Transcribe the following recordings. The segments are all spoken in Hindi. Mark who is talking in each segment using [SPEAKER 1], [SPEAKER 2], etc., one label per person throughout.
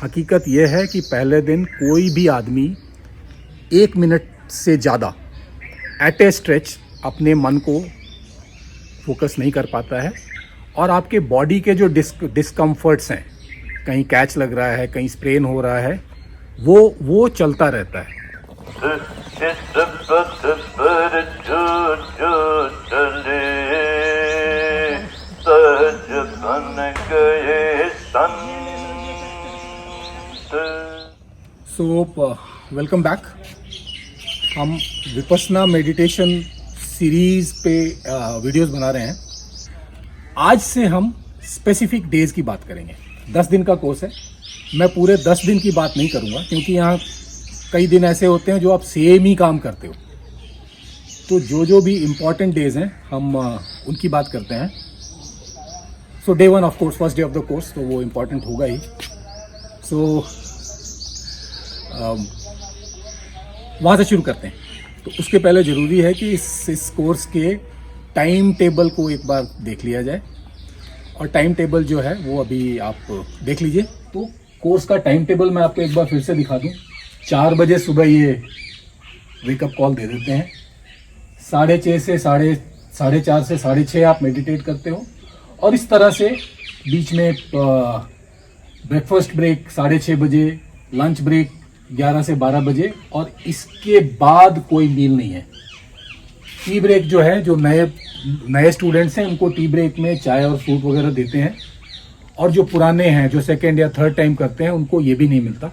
[SPEAKER 1] हकीकत यह है कि पहले दिन कोई भी आदमी 1 मिनट से ज़्यादा एट ए स्ट्रेच अपने मन को फोकस नहीं कर पाता है और आपके बॉडी के जो डिस्कम्फर्ट्स हैं, कहीं कैच लग रहा है, कहीं स्प्रेन हो रहा है, वो चलता रहता है। So welcome back. हम विपस्सना मेडिटेशन सीरीज़ पे वीडियोस बना रहे हैं। आज से हम स्पेसिफिक डेज़ की बात करेंगे। 10 दिन का कोर्स है। मैं पूरे 10 दिन की बात नहीं करूँगा क्योंकि यहाँ कई दिन ऐसे होते हैं जो आप सेम ही काम करते हो। तो जो भी इम्पॉर्टेंट डेज़ हैं हम उनकी बात करते हैं। So day 1 of course, first day of the course, तो वो इम्पॉर्टेंट होगा ही। सो वहाँ से शुरू करते हैं। तो उसके पहले ज़रूरी है कि इस कोर्स के टाइम टेबल को एक बार देख लिया जाए। और टाइम टेबल जो है वो अभी आप देख लीजिए। तो कोर्स का टाइम टेबल मैं आपको एक बार फिर से दिखा दूँ। 4 बजे सुबह ये वेकअप कॉल दे देते हैं। 6:30 से 4:30 से 6:30 आप मेडिटेट करते हो। और इस तरह से बीच में ब्रेकफास्ट ब्रेक 6:30 बजे, लंच ब्रेक 11 से 12 बजे, और इसके बाद कोई मील नहीं है। टी ब्रेक जो है, जो नए स्टूडेंट्स हैं उनको टी ब्रेक में चाय और फ्रूट वगैरह देते हैं, और जो पुराने हैं जो सेकेंड या थर्ड टाइम करते हैं उनको ये भी नहीं मिलता।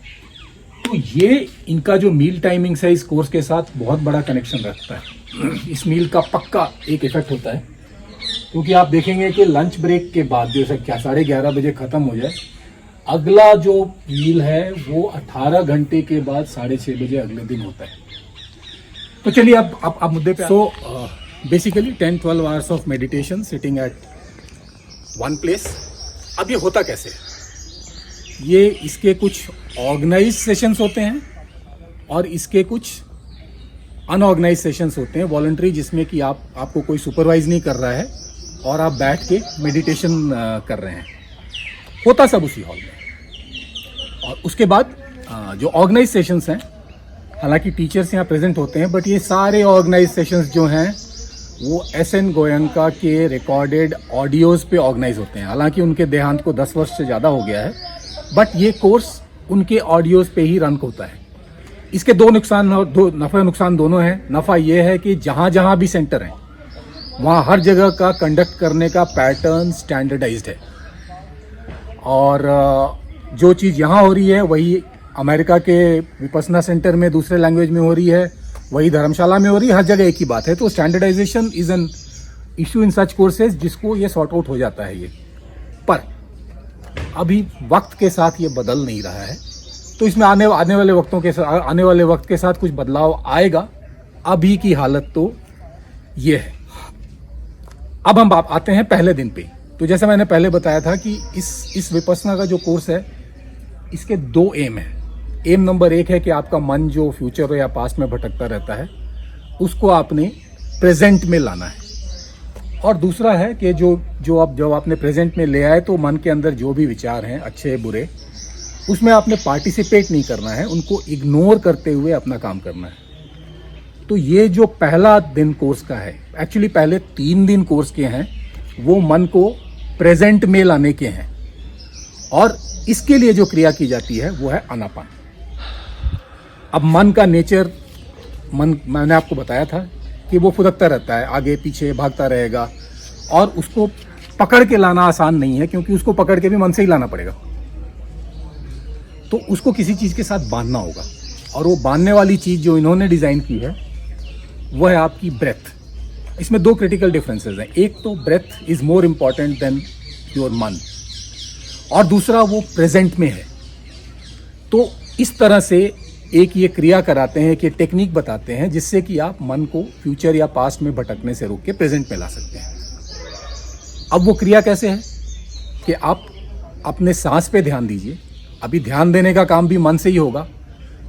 [SPEAKER 1] तो ये इनका जो मील टाइमिंग्स है इस कोर्स के साथ बहुत बड़ा कनेक्शन रखता है। इस मील का पक्का एक इफेक्ट होता है क्योंकि आप देखेंगे कि लंच ब्रेक के बाद जो 11:30 बजे ख़त्म हो जाए, अगला जो मील है वो 18 घंटे के बाद 6:30 बजे अगले दिन होता है। तो चलिए अब मुद्दे पे। So basically 10-12 hours of meditation sitting at one place. अब ये होता कैसे है? ये इसके कुछ ऑर्गेनाइज सेशंस होते हैं और इसके कुछ अनऑर्गेनाइज सेशंस होते हैं, वॉलंटरी, जिसमें कि आपको कोई सुपरवाइज नहीं कर रहा है और आप बैठ के मेडिटेशन कर रहे हैं। होता सब उसी हॉल में। और उसके बाद जो ऑर्गेनाइज सेशंस हैं, हालांकि टीचर्स यहाँ प्रेजेंट होते हैं, बट ये सारे ऑर्गेनाइज सेशंस जो हैं वो एस.एन. गोयनका के रिकॉर्डेड ऑडियोज़ पे ऑर्गेनाइज होते हैं। हालांकि उनके देहांत को 10 वर्ष से ज़्यादा हो गया है, बट ये कोर्स उनके ऑडियोज़ पे ही रन होता है। इसके दो नफ़ा नुकसान दोनों हैं। नफ़ा ये है कि जहाँ जहाँ भी सेंटर हैं वहाँ हर जगह का कंडक्ट करने का पैटर्न स्टैंडर्डाइज्ड है, और जो चीज़ यहाँ हो रही है वही अमेरिका के विपस्सना सेंटर में दूसरे लैंग्वेज में हो रही है, वही धर्मशाला में हो रही है। हर जगह एक ही बात है। तो standardisation is an issue in such courses, जिसको ये सॉर्ट आउट हो जाता है ये। पर अभी वक्त के साथ ये बदल नहीं रहा है, तो इसमें आने वाले वक्त के साथ कुछ बदलाव आएगा। अभी की हालत तो ये है। अब हम आते हैं पहले दिन पे। तो जैसे मैंने पहले बताया था कि इस विपस्सना का जो कोर्स है, इसके 2 एम है। एम नंबर 1 है कि आपका मन जो फ्यूचर या पास्ट में भटकता रहता है उसको आपने प्रेजेंट में लाना है, और दूसरा है कि जो आपने प्रेजेंट में ले आए तो मन के अंदर जो भी विचार हैं, अच्छे बुरे, उसमें आपने पार्टिसिपेट नहीं करना है, उनको इग्नोर करते हुए अपना काम करना है। तो ये जो पहला दिन कोर्स का है, एक्चुअली पहले 3 दिन कोर्स के हैं, वो मन को प्रेजेंट में लाने के हैं, और इसके लिए जो क्रिया की जाती है वो है आनापान। अब मन का नेचर, मैंने आपको बताया था कि वो फुदकता रहता है, आगे पीछे भागता रहेगा, और उसको पकड़ के लाना आसान नहीं है क्योंकि उसको पकड़ के भी मन से ही लाना पड़ेगा। तो उसको किसी चीज़ के साथ बांधना होगा, और वो बांधने वाली चीज़ जो इन्होंने डिज़ाइन की है वो है आपकी ब्रेथ। इसमें 2 क्रिटिकल डिफरेंसेस हैं। एक तो breath is more important than your मन, और दूसरा वो प्रेजेंट में है। तो इस तरह से एक ये क्रिया कराते हैं कि टेक्निक बताते हैं जिससे कि आप मन को फ्यूचर या पास्ट में भटकने से रोक के प्रेजेंट में ला सकते हैं। अब वो क्रिया कैसे है कि आप अपने सांस पे ध्यान दीजिए। अभी ध्यान देने का काम भी मन से ही होगा।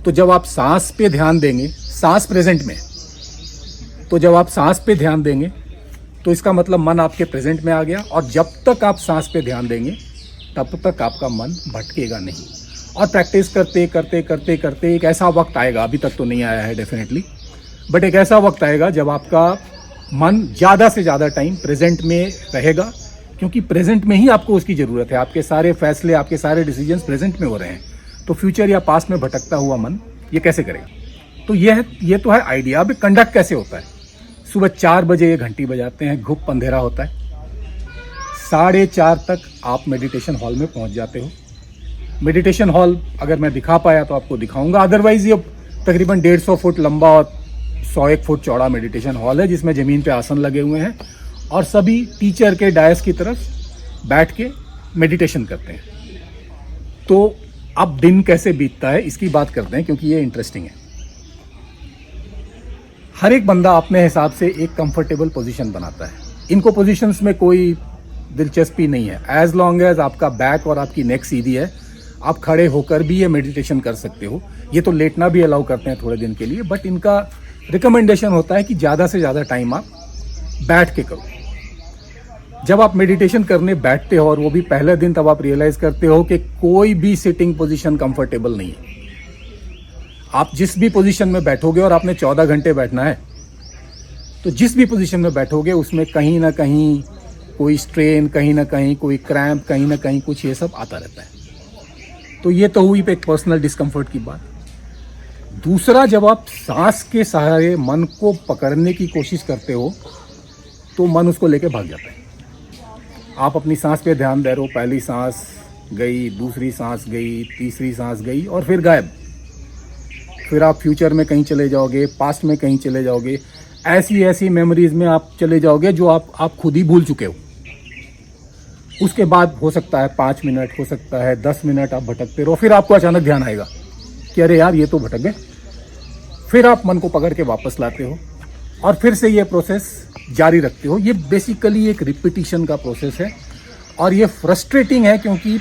[SPEAKER 1] तो जब आप सांस पे ध्यान देंगे, सांस प्रेजेंट में, तो जब आप सांस पे ध्यान देंगे तो इसका मतलब मन आपके प्रेजेंट में आ गया, और जब तक आप सांस पे ध्यान देंगे तब तक आपका मन भटकेगा नहीं। और प्रैक्टिस करते करते करते करते एक ऐसा वक्त आएगा, अभी तक तो नहीं आया है डेफिनेटली, बट एक ऐसा वक्त आएगा जब आपका मन ज़्यादा से ज़्यादा टाइम प्रेजेंट में रहेगा, क्योंकि प्रेजेंट में ही आपको उसकी ज़रूरत है। आपके सारे फैसले, आपके सारे डिसीजंस प्रेजेंट में हो रहे हैं, तो फ्यूचर या पास्ट में भटकता हुआ मन ये कैसे करेगा? तो ये तो है आइडिया। अब कंडक्ट कैसे होता है? सुबह 4 बजे ये घंटी बजाते हैं, घुप अंधेरा होता है, 4:30 तक आप मेडिटेशन हॉल में पहुंच जाते हो। मेडिटेशन हॉल अगर मैं दिखा पाया तो आपको दिखाऊंगा, अदरवाइज ये तकरीबन 150 फुट लंबा और 101 फुट चौड़ा मेडिटेशन हॉल है, जिसमें ज़मीन पे आसन लगे हुए हैं और सभी टीचर के डायस की तरफ बैठ के मेडिटेशन करते हैं। तो अब दिन कैसे बीतता है इसकी बात करते हैं, क्योंकि ये इंटरेस्टिंग है। हर एक बंदा अपने हिसाब से एक कंफर्टेबल पोजीशन बनाता है। इनको पोजीशंस में कोई दिलचस्पी नहीं है, एज लॉन्ग एज आपका बैक और आपकी नेक सीधी है, आप खड़े होकर भी ये मेडिटेशन कर सकते हो। ये तो लेटना भी अलाउ करते हैं थोड़े दिन के लिए, बट इनका रिकमेंडेशन होता है कि ज़्यादा से ज़्यादा टाइम आप बैठ के करो। जब आप मेडिटेशन करने बैठते हो और वो भी पहले दिन, तब आप रियलाइज करते हो कि कोई भी सिटिंग पोजीशन कंफर्टेबल नहीं है। आप जिस भी पोजीशन में बैठोगे, और आपने 14 घंटे बैठना है, तो जिस भी पोजीशन में बैठोगे उसमें कहीं ना कहीं कोई स्ट्रेन, कहीं ना कहीं कोई क्रैम्प, कहीं ना कहीं कुछ ये सब आता रहता है। तो ये तो हुई एक पर्सनल डिस्कम्फर्ट की बात। दूसरा, जब आप सांस के सहारे मन को पकड़ने की कोशिश करते हो तो मन उसको लेके भाग जाता है। आप अपनी सांस पे ध्यान दे रहे हो, पहली सांस गई, दूसरी सांस गई, तीसरी सांस गई और फिर गायब। फिर आप फ्यूचर में कहीं चले जाओगे, पास्ट में कहीं चले जाओगे, ऐसी ऐसी मेमोरीज में आप चले जाओगे जो आप खुद ही भूल चुके हो। उसके बाद हो सकता है 5 मिनट, हो सकता है 10 मिनट आप भटकते रहो, फिर आपको अचानक ध्यान आएगा कि अरे यार ये तो भटक गए। फिर आप मन को पकड़ के वापस लाते हो और फिर से ये प्रोसेस जारी रखते हो। ये बेसिकली एक रिपीटिशन का प्रोसेस है और ये फ्रस्ट्रेटिंग है, क्योंकि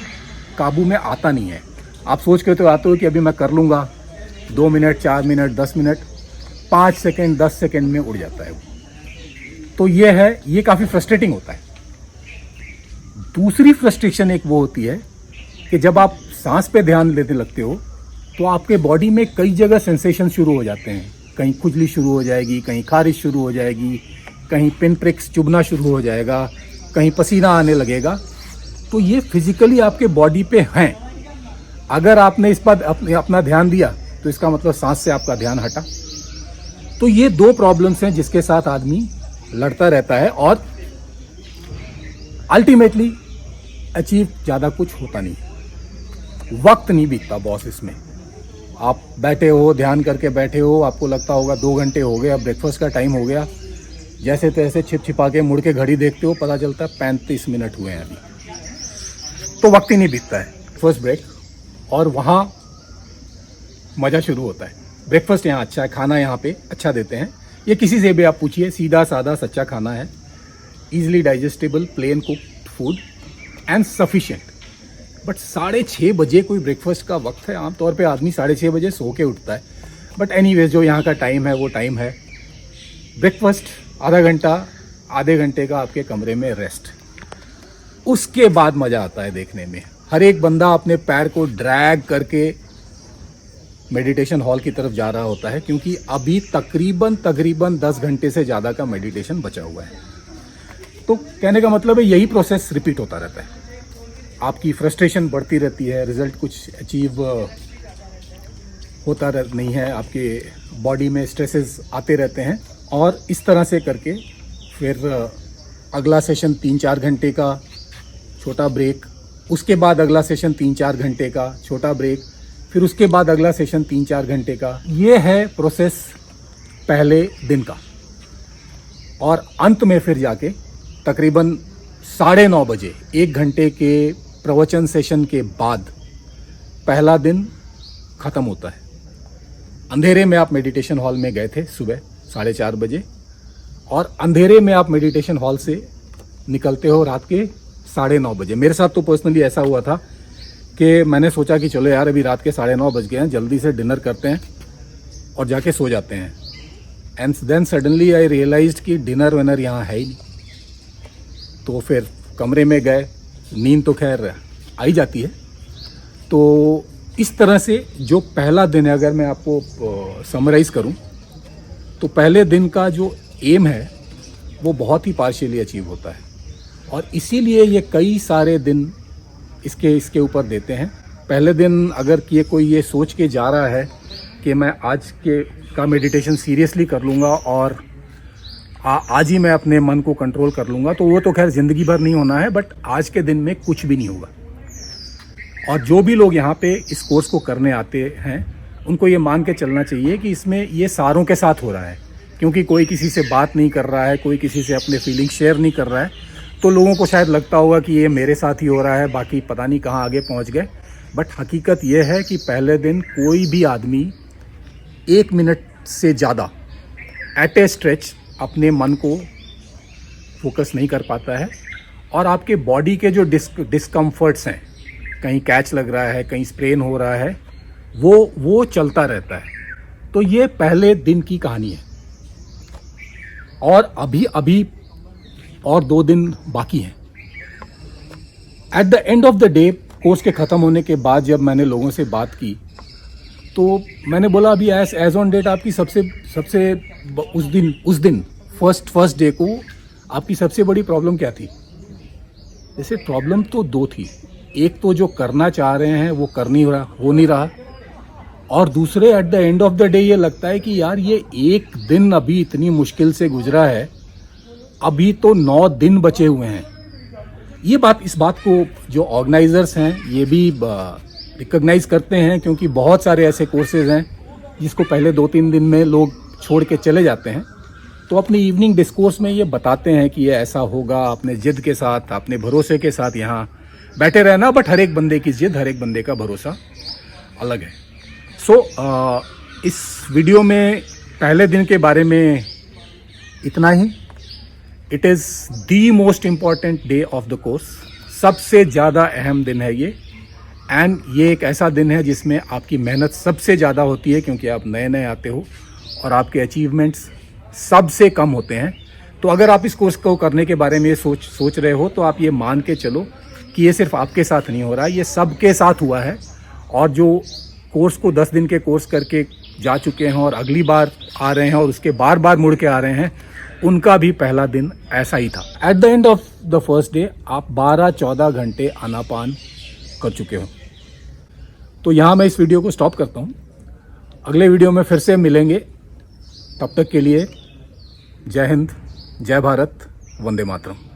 [SPEAKER 1] काबू में आता नहीं है। आप सोच के तो आते हो कि अभी मैं कर लूँगा, 2 minute, 4 minute, 10 minute, 5 second, 10 second में उड़ जाता है वो। तो ये है, ये काफ़ी फ्रस्ट्रेटिंग होता है। दूसरी फ्रस्ट्रेशन एक वो होती है कि जब आप सांस पे ध्यान देने लगते हो तो आपके बॉडी में कई जगह सेंसेशन शुरू हो जाते हैं। कहीं खुजली शुरू हो जाएगी, कहीं खारिश शुरू हो जाएगी, कहीं पिन प्रिक्स चुभना शुरू हो जाएगा, कहीं पसीना आने लगेगा। तो ये फिजिकली आपके बॉडी पे हैं। अगर आपने इस पर अपना ध्यान दिया तो इसका मतलब सांस से आपका ध्यान हटा। तो ये 2 प्रॉब्लम्स हैं जिसके साथ आदमी लड़ता रहता है और अल्टीमेटली अचीव ज़्यादा कुछ होता नहीं। वक्त नहीं बीतता बॉस इसमें। आप बैठे हो, ध्यान करके बैठे हो, आपको लगता होगा 2 घंटे हो गए, अब ब्रेकफास्ट का टाइम हो गया, जैसे तैसे छिप छिपा के मुड़ के घड़ी देखते हो, पता चलता है 35 मिनट हुए हैं अभी। तो वक्त ही नहीं बीतता है। फर्स्ट ब्रेक, और वहाँ मज़ा शुरू होता है। ब्रेकफास्ट यहाँ अच्छा है, खाना यहाँ पे अच्छा देते हैं। ये किसी से भी आप पूछिए, सीधा साधा सच्चा खाना है, easily digestible, plain cooked food and sufficient. But 6:30 बजे कोई ब्रेकफास्ट का वक्त है? आमतौर पे आदमी 6:30 बजे सो के उठता है, बट एनीवेज जो यहाँ का टाइम है वो टाइम है। ब्रेकफास्ट, आधा घंटा, आधे घंटे का आपके कमरे में रेस्ट, उसके बाद मज़ा आता है देखने में। हर एक बंदा अपने पैर को ड्रैग करके मेडिटेशन हॉल की तरफ जा रहा होता है, क्योंकि अभी तकरीबन 10 घंटे से ज़्यादा का मेडिटेशन बचा हुआ है। तो कहने का मतलब है यही प्रोसेस रिपीट होता रहता है। आपकी फ्रस्ट्रेशन बढ़ती रहती है, रिजल्ट कुछ अचीव होता नहीं है, आपके बॉडी में स्ट्रेसेस आते रहते हैं, और इस तरह से करके फिर अगला सेशन 3-4 घंटे का छोटा ब्रेक, उसके बाद अगला सेशन 3-4 घंटे का छोटा ब्रेक, फिर उसके बाद अगला सेशन 3-4 घंटे का। ये है प्रोसेस पहले दिन का। और अंत में फिर जाके तकरीबन 9:30 बजे 1 घंटे के प्रवचन सेशन के बाद पहला दिन ख़त्म होता है। अंधेरे में आप मेडिटेशन हॉल में गए थे सुबह 4:30 बजे, और अंधेरे में आप मेडिटेशन हॉल से निकलते हो रात के 9:30 बजे। मेरे साथ तो पर्सनली ऐसा हुआ था कि मैंने सोचा कि चलो यार अभी रात के 9:30 बज गए हैं, जल्दी से डिनर करते हैं और जाके सो जाते हैं। And then suddenly I realised कि डिनर विनर यहाँ है ही नहीं। तो फिर कमरे में गए, नींद तो खैर आ ही जाती है, तो इस तरह से जो पहला दिन है, अगर मैं आपको समराइज़ करूं, तो पहले दिन का जो एम है वो बहुत ही पार्शियली अचीव होता है, और इसीलिए ये कई सारे दिन इसके ऊपर देते हैं। पहले दिन अगर कोई ये सोच के जा रहा है कि मैं आज का मेडिटेशन सीरियसली कर लूँगा और आज ही मैं अपने मन को कंट्रोल कर लूँगा, तो वो तो खैर ज़िंदगी भर नहीं होना है, बट आज के दिन में कुछ भी नहीं होगा। और जो भी लोग यहाँ पे इस कोर्स को करने आते हैं, उनको ये मान के चलना चाहिए कि इसमें ये सारों के साथ हो रहा है, क्योंकि कोई किसी से बात नहीं कर रहा है, कोई किसी से अपने फीलिंग शेयर नहीं कर रहा है, तो लोगों को शायद लगता होगा कि ये मेरे साथ ही हो रहा है, बाकी पता नहीं कहाँ आगे पहुँच गए। बट हकीकत ये है कि पहले दिन कोई भी आदमी 1 मिनट से ज़्यादा एट ए स्ट्रेच अपने मन को फोकस नहीं कर पाता है, और आपके बॉडी के जो डिस्कम्फर्ट्स हैं, कहीं कैच लग रहा है, कहीं स्प्रेन हो रहा है, वो चलता रहता है। तो ये पहले दिन की कहानी है, और अभी और 2 दिन बाकी हैं। At the end of the day, course के ख़त्म होने के बाद जब मैंने लोगों से बात की, तो मैंने बोला अभी एज ऑन डेट आपकी सबसे उस दिन फर्स्ट डे को आपकी सबसे बड़ी प्रॉब्लम क्या थी? जैसे प्रॉब्लम तो 2 थी। एक तो जो करना चाह रहे हैं वो हो नहीं रहा, और दूसरे at the end of the day ये लगता है कि यार ये एक दिन अभी इतनी मुश्किल से गुजरा है, अभी तो 9 दिन बचे हुए हैं। इस बात को जो ऑर्गेनाइजर्स हैं ये भी रिकॉग्नाइज करते हैं, क्योंकि बहुत सारे ऐसे कोर्सेज हैं जिसको पहले 2-3 दिन में लोग छोड़ के चले जाते हैं। तो अपनी इवनिंग डिस्कोर्स में ये बताते हैं कि ये ऐसा होगा, अपने जिद के साथ, अपने भरोसे के साथ यहाँ बैठे रहना, बट हर एक बंदे की जिद, हर एक बंदे का भरोसा अलग है। इस वीडियो में पहले दिन के बारे में इतना ही। It is the most important day of the course, सबसे ज़्यादा अहम दिन है ये, एंड ये एक ऐसा दिन है जिसमें आपकी मेहनत सबसे ज़्यादा होती है, क्योंकि आप नए आते हो और आपके अचीवमेंट्स सबसे कम होते हैं। तो अगर आप इस कोर्स को करने के बारे में सोच रहे हो, तो आप ये मान के चलो कि ये सिर्फ आपके साथ नहीं हो रहा, ये सबके साथ हुआ है। और जो कोर्स को 10 दिन के कोर्स करके जा चुके हैं और अगली बार आ रहे हैं और उसके बार मुड़ के आ रहे हैं, उनका भी पहला दिन ऐसा ही था। At the end of the first day आप 12-14 घंटे आनापान कर चुके हो। तो यहाँ मैं इस वीडियो को स्टॉप करता हूँ। अगले वीडियो में फिर से मिलेंगे। तब तक के लिए जय हिंद, जय भारत, वंदे मातरम।